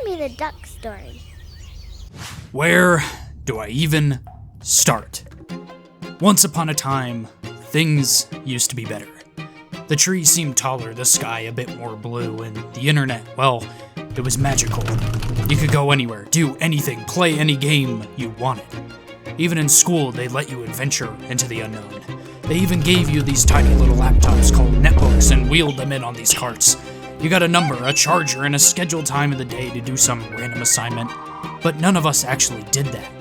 me the duck story. Where do I even start? Once upon a time, things used to be better. The trees seemed taller, the sky a bit more blue, and the internet, well, it was magical. You could go anywhere, do anything, play any game you wanted. Even in school, they let you adventure into the unknown. They even gave you these tiny little laptops called netbooks and wheeled them in on these carts. You got a number, a charger, and a scheduled time of the day to do some random assignment, but none of us actually did that.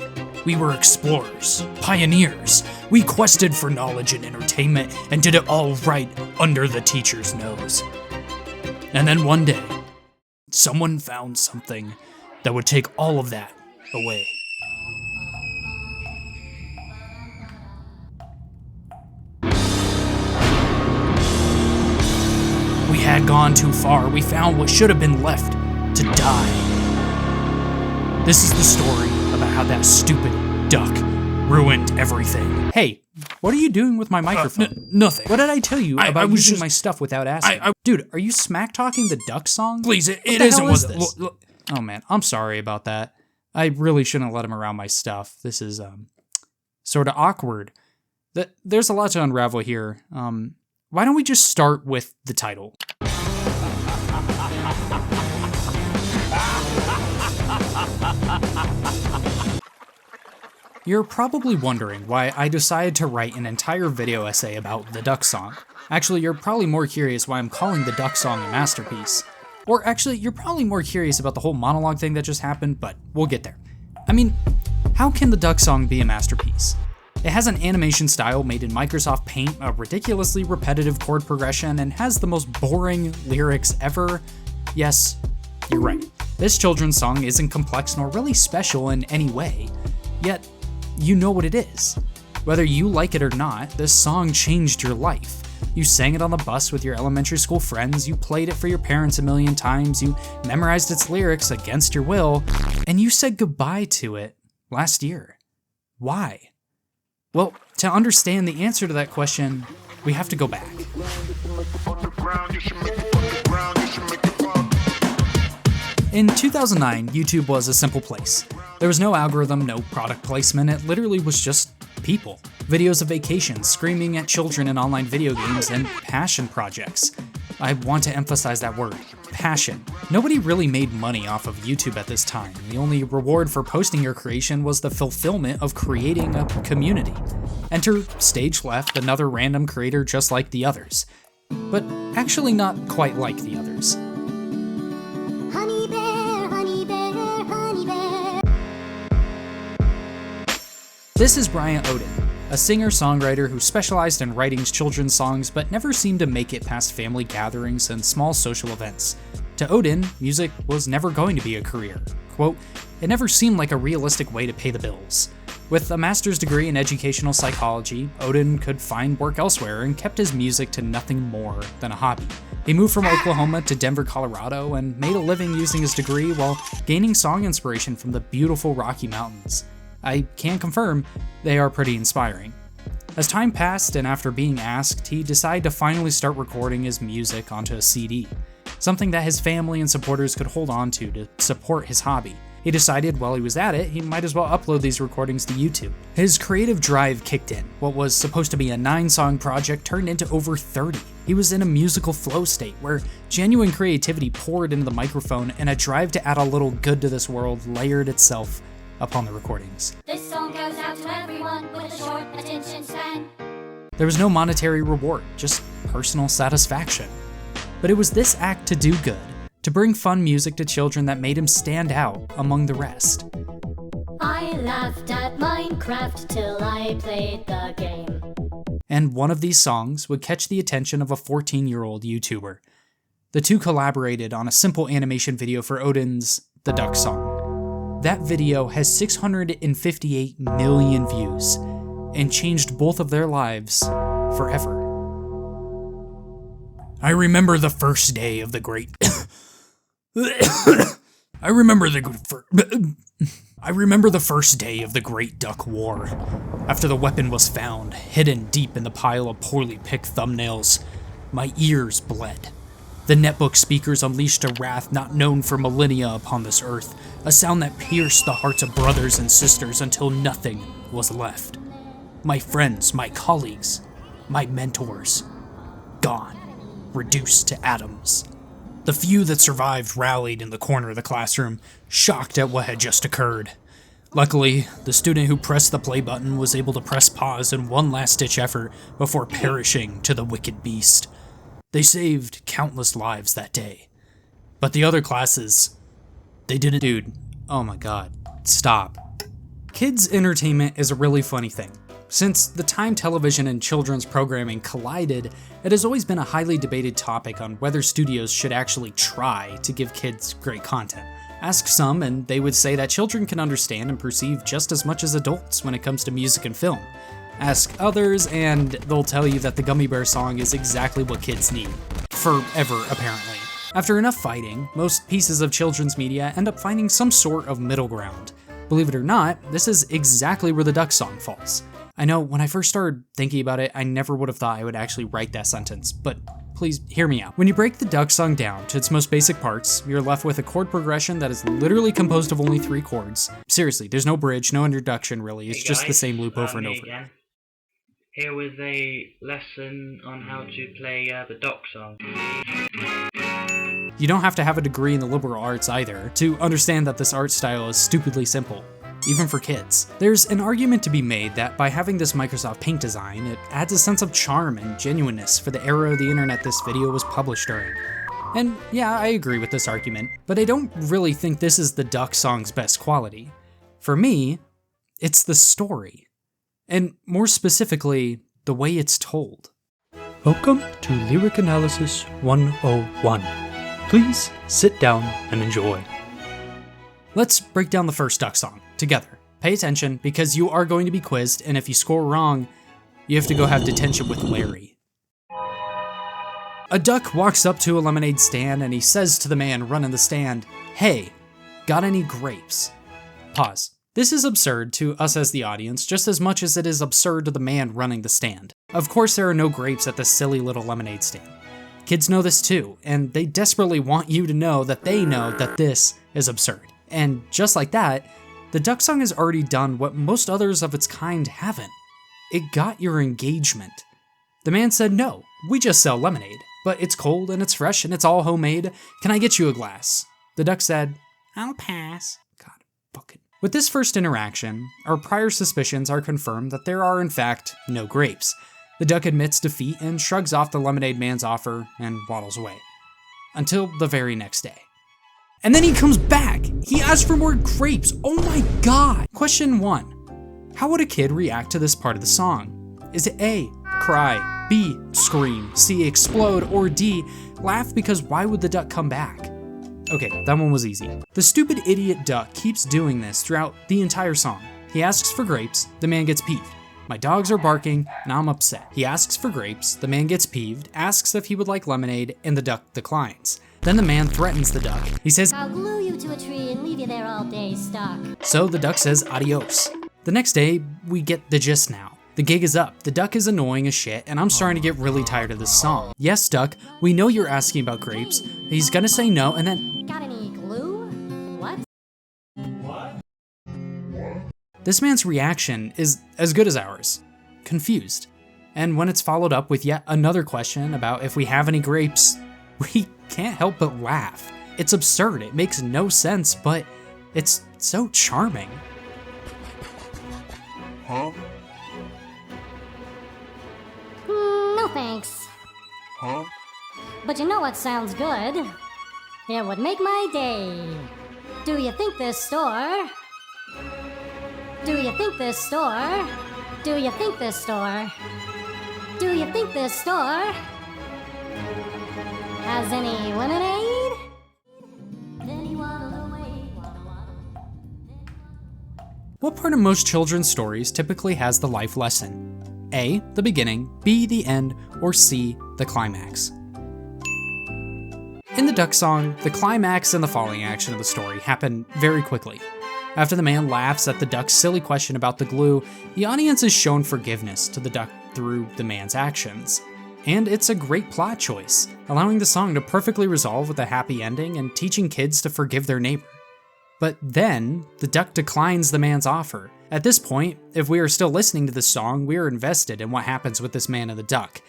We were explorers, pioneers. We quested for knowledge and entertainment and did it all right under the teacher's nose. And then one day, someone found something that would take all of that away. We had gone too far. We found what should have been left to die. This is the story about how that stupid duck ruined everything. Hey, what are you doing with my microphone? Nothing. What did I tell you about was using just- my stuff without asking? Dude, are you smack talking the duck song? Please, it What the isn't hell is what- this? Oh man, I'm sorry about that. I really shouldn't let him around my stuff. This is sort of awkward. There's a lot to unravel here. Why don't we just start with the title? You're probably wondering why I decided to write an entire video essay about the duck song. Actually, you're probably more curious why I'm calling the duck song a masterpiece. Or actually, you're probably more curious about the whole monologue thing that just happened, but we'll get there. I mean, how can the duck song be a masterpiece? It has an animation style made in Microsoft Paint, a ridiculously repetitive chord progression, and has the most boring lyrics ever. Yes, you're right. This children's song isn't complex nor really special in any way, yet you know what it is. Whether you like it or not, this song changed your life. You sang it on the bus with your elementary school friends, you played it for your parents a million times, you memorized its lyrics against your will, and you said goodbye to it last year. Why? Well, to understand the answer to that question, we have to go back. In 2009, YouTube was a simple place. There was no algorithm, no product placement, it literally was just people. Videos of vacations, screaming at children in online video games, and passion projects. I want to emphasize that word, passion. Nobody really made money off of YouTube at this time. The only reward for posting your creation was the fulfillment of creating a community. Enter stage left, another random creator just like the others. But actually not quite like the others. Honey bear, honey bear, honey bear. This is Bryant Oden, a singer-songwriter who specialized in writing children's songs but never seemed to make it past family gatherings and small social events. To Oden, music was never going to be a career. Quote, "It never seemed like a realistic way to pay the bills." With a master's degree in educational psychology, Oden could find work elsewhere and kept his music to nothing more than a hobby. He moved from Oklahoma to Denver, Colorado, and made a living using his degree while gaining song inspiration from the beautiful Rocky Mountains. I can confirm they are pretty inspiring. As time passed and after being asked, he decided to finally start recording his music onto a CD, something that his family and supporters could hold on to support his hobby. He decided while he was at it, he might as well upload these recordings to YouTube. His creative drive kicked in. What was supposed to be a 9-song project turned into over 30. He was in a musical flow state where genuine creativity poured into the microphone and a drive to add a little good to this world layered itself upon the recordings. This song goes out to everyone with a short attention span. There was no monetary reward, just personal satisfaction. But it was this act to do good, to bring fun music to children that made him stand out among the rest. I laughed at Minecraft till I played the game. And one of these songs would catch the attention of a 14-year-old YouTuber. The two collaborated on a simple animation video for Oden's The Duck Song. That video has 658 million views and changed both of their lives forever. I remember the first day of the great... I remember the first day of the Great Duck War. After the weapon was found, hidden deep in the pile of poorly picked thumbnails, my ears bled. The netbook speakers unleashed a wrath not known for millennia upon this earth, a sound that pierced the hearts of brothers and sisters until nothing was left. My friends, my colleagues, my mentors, gone, reduced to atoms. The few that survived rallied in the corner of the classroom, shocked at what had just occurred. Luckily, the student who pressed the play button was able to press pause in one last-ditch effort before perishing to the wicked beast. They saved countless lives that day. But the other classes, they didn't. Dude, oh my god, stop. Kids' entertainment is a really funny thing. Since the time television and children's programming collided, it has always been a highly debated topic on whether studios should actually try to give kids great content. Ask some and they would say that children can understand and perceive just as much as adults when it comes to music and film. Ask others and they'll tell you that the Gummy Bear song is exactly what kids need. Forever, apparently. After enough fighting, most pieces of children's media end up finding some sort of middle ground. Believe it or not, this is exactly where the Duck song falls. I know when I first started thinking about it, I never would have thought I would actually write that sentence, but please hear me out. When you break the Duck song down to its most basic parts, you're left with a chord progression that is literally composed of only 3 chords. Seriously, there's no bridge, no introduction really, it's just the same loop over and over. Again. Here with a lesson on how to play the Duck song. You don't have to have a degree in the liberal arts either to understand that this art style is stupidly simple, even for kids. There's an argument to be made that by having this Microsoft Paint design, it adds a sense of charm and genuineness for the era of the internet this video was published during. And yeah, I agree with this argument, but I don't really think this is the Duck song's best quality. For me, it's the story. And more specifically, the way it's told. Welcome to Lyric Analysis 101. Please sit down and enjoy. Let's break down the first Duck song together. Pay attention because you are going to be quizzed, and if you score wrong, you have to go have detention with Larry. A duck walks up to a lemonade stand and he says to the man running the stand, "Hey, got any grapes?" Pause. This is absurd to us as the audience just as much as it is absurd to the man running the stand. Of course there are no grapes at this silly little lemonade stand. Kids know this too, and they desperately want you to know that they know that this is absurd. And just like that, the Duck song has already done what most others of its kind haven't. It got your engagement. The man said, "No, we just sell lemonade, but it's cold and it's fresh and it's all homemade. Can I get you a glass?" The duck said, "I'll pass." God, fucking. With this first interaction, our prior suspicions are confirmed that there are in fact no grapes. The duck admits defeat and shrugs off the lemonade man's offer and waddles away. Until the very next day. And then he comes back! He asks for more grapes! Oh my god! Question 1. How would a kid react to this part of the song? Is it A, cry, B, scream, C, explode, or D, laugh because why would the duck come back? Okay, that one was easy. The stupid idiot duck keeps doing this throughout the entire song. He asks for grapes, the man gets peeved. My dogs are barking, and I'm upset. He asks for grapes, the man gets peeved, asks if he would like lemonade, and the duck declines. Then the man threatens the duck. He says, I'll glue you to a tree and leave you there all day stuck. So the duck says adios. The next day, we get the gist now. The gig is up, the duck is annoying as shit, and I'm starting to get really tired of this song. Yes, duck, we know you're asking about grapes. He's gonna say no, and then... Got any glue? What? This man's reaction is as good as ours. Confused. And when it's followed up with yet another question about if we have any grapes, we can't help but laugh. It's absurd, it makes no sense, but it's so charming. Huh? No thanks. Huh? But you know what sounds good? It would make my day. Do you think this store? Do you think this store? Do you think this store? Do you think this store has any lemonade? Then he waddled away. What part of most children's stories typically has the life lesson? A, the beginning, B, the end, or C, the climax? In the duck song, the climax and the falling action of the story happen very quickly. After the man laughs at the duck's silly question about the glue, the audience is shown forgiveness to the duck through the man's actions. And it's a great plot choice, allowing the song to perfectly resolve with a happy ending and teaching kids to forgive their neighbor. But then, the duck declines the man's offer. At this point, if we are still listening to this song, we are invested in what happens with this man and the duck.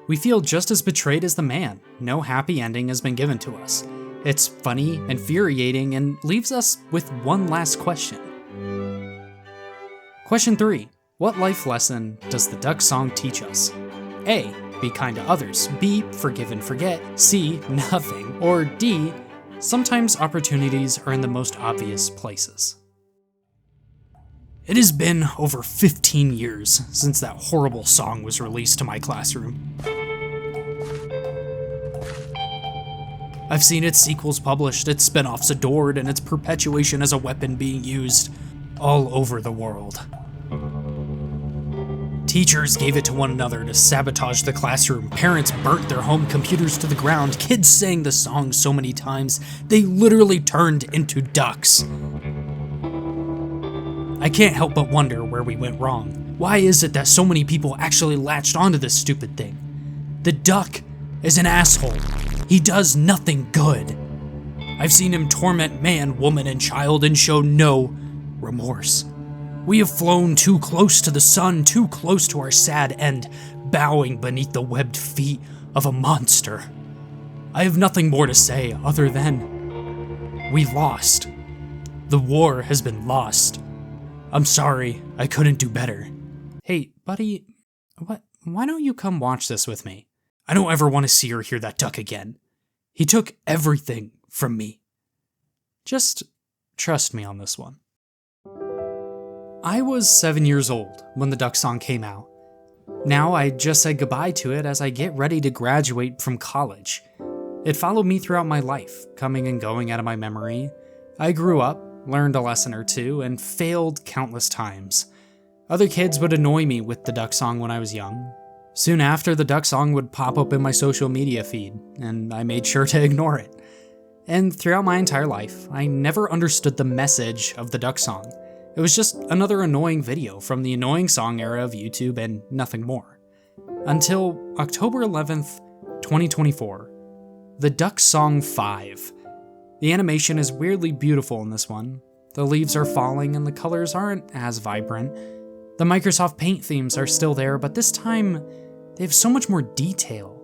We feel just as betrayed as the man. No happy ending has been given to us. It's funny, infuriating, and leaves us with one last question. Question 3. What life lesson does the duck song teach us? A. Be kind to others. B. Forgive and forget. C. Nothing. Or D. Sometimes opportunities are in the most obvious places. It has been over 15 years since that horrible song was released to my classroom. I've seen its sequels published, its spin-offs adored, and its perpetuation as a weapon being used all over the world. Teachers gave it to one another to sabotage the classroom, parents burnt their home computers to the ground, kids sang the song so many times, they literally turned into ducks. I can't help but wonder where we went wrong. Why is it that so many people actually latched onto this stupid thing? The duck is an asshole. He does nothing good. I've seen him torment man, woman, and child and show no remorse. We have flown too close to the sun, too close to our sad end, bowing beneath the webbed feet of a monster. I have nothing more to say other than we lost. The war has been lost. I'm sorry, I couldn't do better. Hey, buddy, why don't you come watch this with me? I don't ever want to see or hear that duck again. He took everything from me. Just trust me on this one. I was 7 years old when the duck song came out. Now I just said goodbye to it as I get ready to graduate from college. It followed me throughout my life, coming and going out of my memory. I grew up, learned a lesson or two, and failed countless times. Other kids would annoy me with the duck song when I was young. Soon after, the duck song would pop up in my social media feed, and I made sure to ignore it. And throughout my entire life, I never understood the message of the duck song. It was just another annoying video from the annoying song era of YouTube and nothing more. Until October 11th, 2024, the Duck Song 5. The animation is weirdly beautiful in this one. The leaves are falling and the colors aren't as vibrant. The Microsoft Paint themes are still there, but this time, they have so much more detail.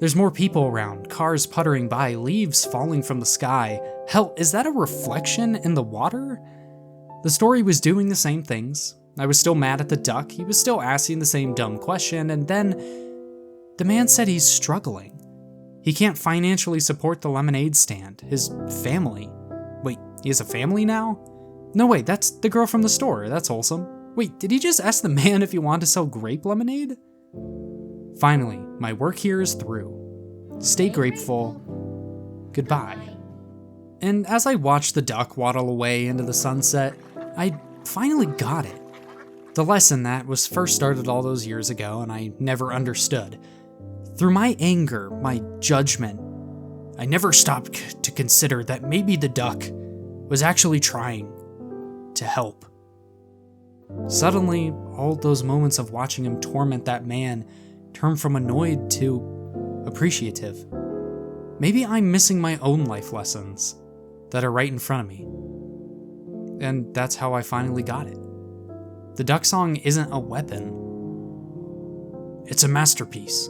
There's more people around, cars puttering by, leaves falling from the sky. Hell, is that a reflection in the water? The story was doing the same things. I was still mad at the duck, he was still asking the same dumb question, and then the man said he's struggling. He can't financially support the lemonade stand, his family. Wait, he has a family now? No, wait, that's the girl from the store, that's wholesome. Wait, did he just ask the man if he wanted to sell grape lemonade? Finally, my work here is through. Stay grateful. Goodbye. And as I watched the duck waddle away into the sunset, I finally got it. The lesson that was first started all those years ago and I never understood. Through my anger, my judgment, I never stopped to consider that maybe the duck was actually trying to help. Suddenly, all those moments of watching him torment that man turned from annoyed to appreciative. Maybe I'm missing my own life lessons that are right in front of me. And that's how I finally got it. The duck song isn't a weapon. It's a masterpiece.